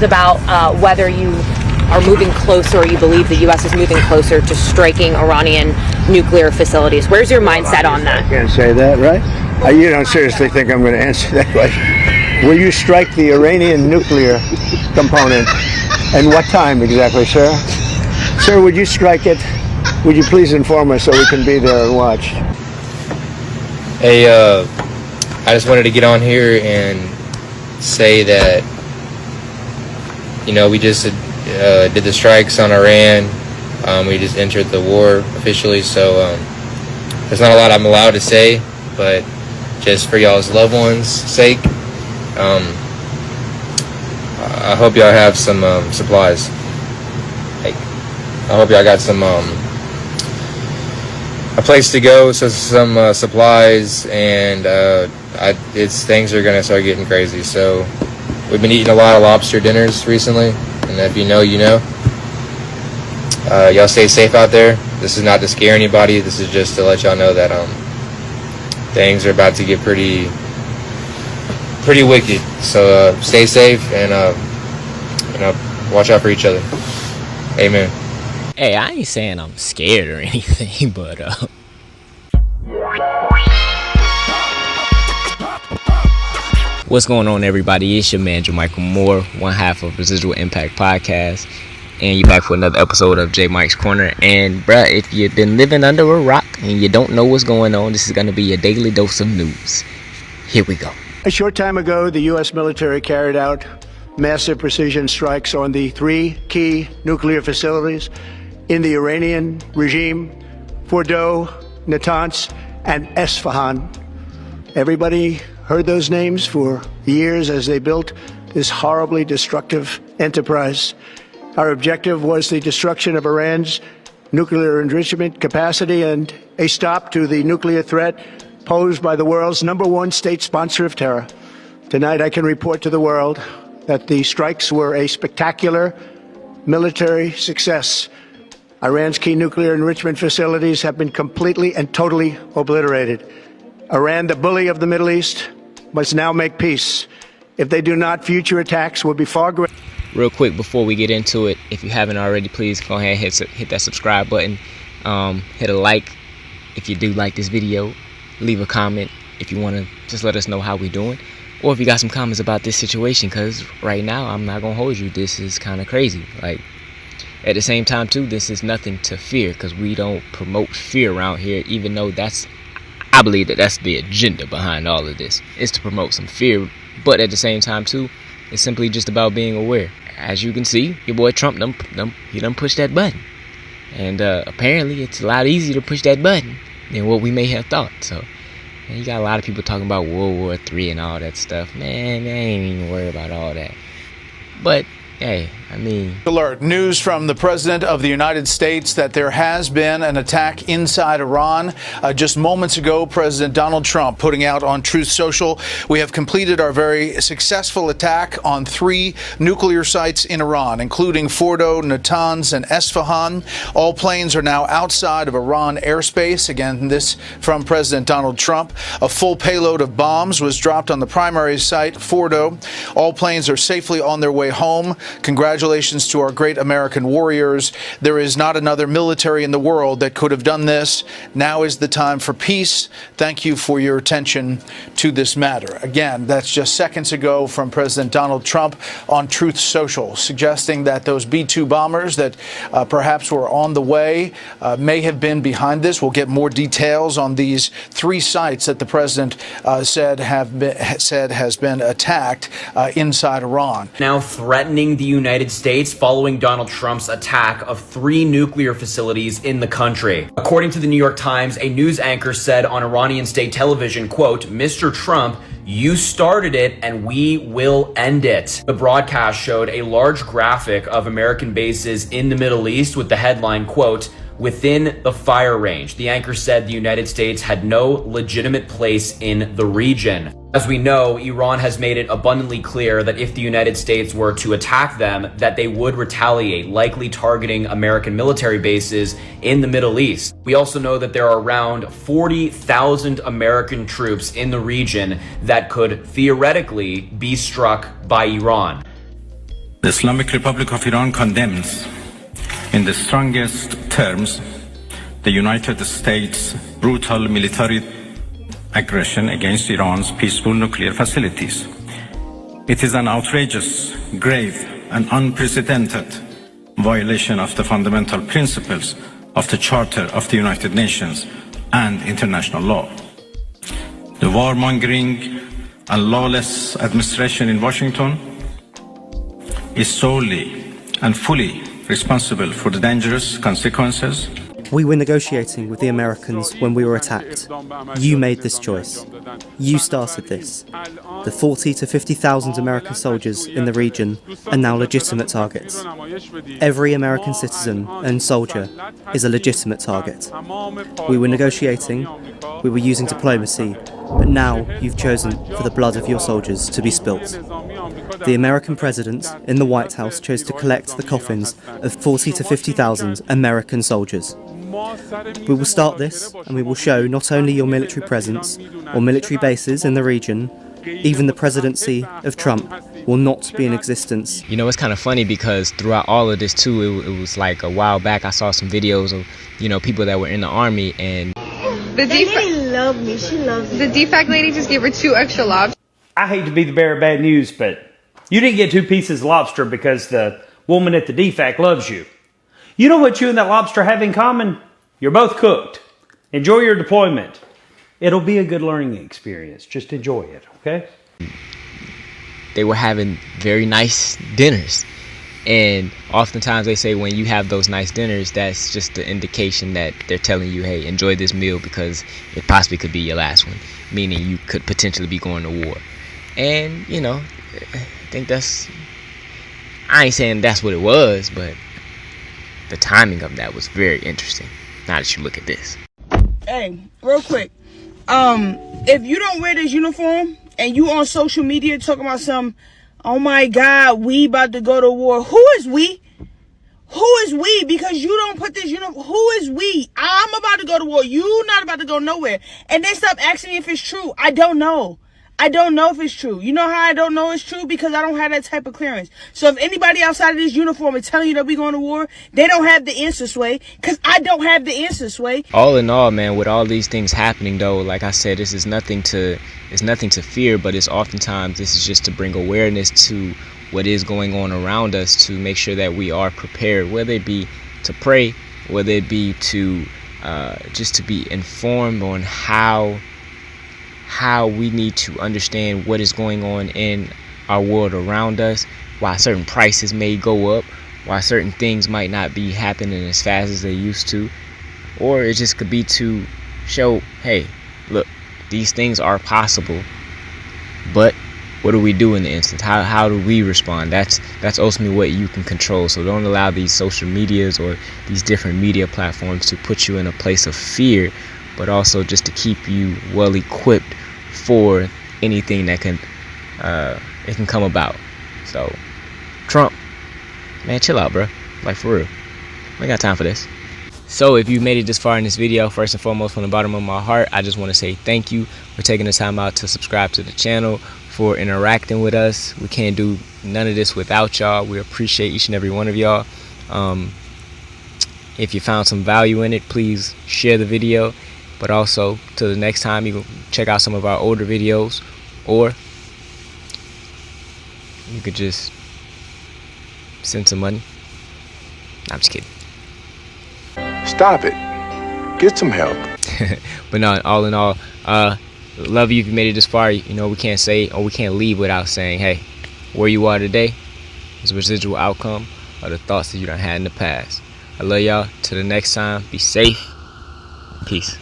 About whether you are moving closer, or you believe the U.S. is moving closer to striking Iranian nuclear facilities. Where's your mindset on that? I can't say that, right? You don't seriously think I'm going to answer that question? Will you strike the Iranian nuclear component? And what time exactly, sir? Sir, would you strike it? Would you please inform us so we can be there and watch? Hey, I just wanted to get on here and say that, you know, we just did the strikes on Iran. We just entered the war officially, so there's not a lot I'm allowed to say, but just for y'all's loved ones' sake, I hope y'all have some supplies. Like, I hope y'all got some a place to go, so some supplies, and things are gonna start getting crazy. So we've been eating a lot of lobster dinners recently, and if you know, you know. Y'all stay safe out there. This is not to scare anybody. This is just to let y'all know that things are about to get pretty wicked. So stay safe and watch out for each other. Amen. Hey, I ain't saying I'm scared or anything, but what's going on, everybody? It's your man JaMichael Moore, one half of Residual Impact Podcast, and you're back for another episode of Mike's Corner. And bruh, if you've been living under a rock and you don't know what's going on, this is going to be your daily dose of news. Here we go. A short time ago, the U.S. military carried out massive precision strikes on the 3 key nuclear facilities in the Iranian regime: Fordow, Natanz, and Esfahan. Everybody heard those names for years as they built this horribly destructive enterprise. Our objective was the destruction of Iran's nuclear enrichment capacity and a stop to the nuclear threat posed by the world's #1 state sponsor of terror. Tonight, I can report to the world that the strikes were a spectacular military success. Iran's key nuclear enrichment facilities have been completely and totally obliterated. Iran, the bully of the Middle East, must now make peace. If they do not, future attacks will be far greater. Real quick, before we get into it, if you haven't already, please go ahead and hit that subscribe button. Hit a like if you do like this video. Leave a comment if you want to just let us know how we doing. Or if you got some comments about this situation, because right now, I'm not going to hold you. This is kind of crazy. Like, at the same time, too, this is nothing to fear, because we don't promote fear around here, even though I believe that's the agenda behind all of this, is to promote some fear. But at the same time, too, it's simply just about being aware. As you can see, your boy Trump, he done pushed that button. And apparently, it's a lot easier to push that button than what we may have thought. So, man, you got a lot of people talking about World War III and all that stuff. Man, I ain't even worried about all that. But hey, I mean... Alert. News from the President of the United States that there has been an attack inside Iran. Just moments ago, President Donald Trump putting out on Truth Social, "We have completed our very successful attack on 3 nuclear sites in Iran, including Fordow, Natanz, and Esfahan. All planes are now outside of Iran airspace." Again, this from President Donald Trump. "A full payload of bombs was dropped on the primary site, Fordow. All planes are safely on their way home. Congratulations to our great American warriors. There is not another military in the world that could have done this. Now is the time for peace. Thank you for your attention to this matter." Again, that's just seconds ago from President Donald Trump on Truth Social, suggesting that those B-2 bombers that perhaps were on the way may have been behind this. We'll get more details on these 3 sites that the president said has been attacked inside Iran. Now threatening the United States following Donald Trump's attack of 3 nuclear facilities in the country. According to the New York Times, a news anchor said on Iranian state television, quote, "Mr. Trump, you started it and we will end it." The broadcast showed a large graphic of American bases in the Middle East with the headline, quote, "Within the fire range." The anchor said the United States had no legitimate place in the region. As we know, Iran has made it abundantly clear that if the United States were to attack them, that they would retaliate, likely targeting American military bases in the Middle East. We also know that there are around 40,000 American troops in the region that could theoretically be struck by Iran. The Islamic Republic of Iran condemns in the strongest terms the United States' brutal military aggression against Iran's peaceful nuclear facilities. It is an outrageous, grave, and unprecedented violation of the fundamental principles of the Charter of the United Nations and international law. The warmongering and lawless administration in Washington is solely and fully responsible for the dangerous consequences. We were negotiating with the Americans when we were attacked. You made this choice. You started this. The 40 to 50,000 American soldiers in the region are now legitimate targets. Every American citizen and soldier is a legitimate target. We were negotiating, we were using diplomacy, but now you've chosen for the blood of your soldiers to be spilt. The American president in the White House chose to collect the coffins of 40 to 50,000 American soldiers. We will start this, and we will show not only your military presence or military bases in the region, even the presidency of Trump will not be in existence. You know, it's kind of funny because throughout all of this too, it was like a while back I saw some videos of, you know, people that were in the army, and the lady loved me. She loves me. The defect lady just gave her 2 extra lobsters. I hate to be the bearer of bad news, but you didn't get 2 pieces of lobster because the woman at the defect loves you. You know what you and that lobster have in common? You're both cooked. Enjoy your deployment. It'll be a good learning experience. Just enjoy it, okay? they were having very nice dinners. And oftentimes they say when you have those nice dinners, that's just the indication that they're telling you, hey, enjoy this meal because it possibly could be your last one, meaning you could potentially be going to war. And, you know, I think that's, I ain't saying that's what it was, but the timing of that was very interesting. Now that you look at this. Hey, real quick, if you don't wear this uniform and you on social media talking about some, oh my God, we about to go to war. Who is we? Who is we? Because you don't put this uniform. Who is we? I'm about to go to war. You not about to go nowhere. And then stop asking me if it's true. I don't know. I don't know if it's true. You know how I don't know it's true? Because I don't have that type of clearance. So if anybody outside of this uniform is telling you that we going to war, they don't have the answer, Sway. Because I don't have the answer, Sway. All in all, man, with all these things happening, though, like I said, this is nothing to fear, but it's oftentimes this is just to bring awareness to what is going on around us, to make sure that we are prepared, whether it be to pray, whether it be to just to be informed on how we need to understand what is going on in our world around us, why certain prices may go up, why certain things might not be happening as fast as they used to, or it just could be to show, hey, look, these things are possible, but what do we do in the instance? How do we respond? That's ultimately what you can control. So don't allow these social medias or these different media platforms to put you in a place of fear, but also just to keep you well equipped for anything that can come about. So Trump, man, chill out, bro. Like, for real, we ain't got time for this. So if you made it this far in this video, first and foremost, from the bottom of my heart, I just want to say thank you for taking the time out to subscribe to the channel, for interacting with us. We can't do none of this without y'all. We appreciate each and every one of y'all. If you found some value in it, please share the video. But also, till the next time, you can check out some of our older videos, or you could just send some money. I'm just kidding. Stop it. Get some help. But no, all in all, love you if you made it this far. You know, we can't say, or we can't leave without saying, hey, where you are today is a residual outcome of the thoughts that you done had in the past. I love y'all. Till the next time, be safe. Peace.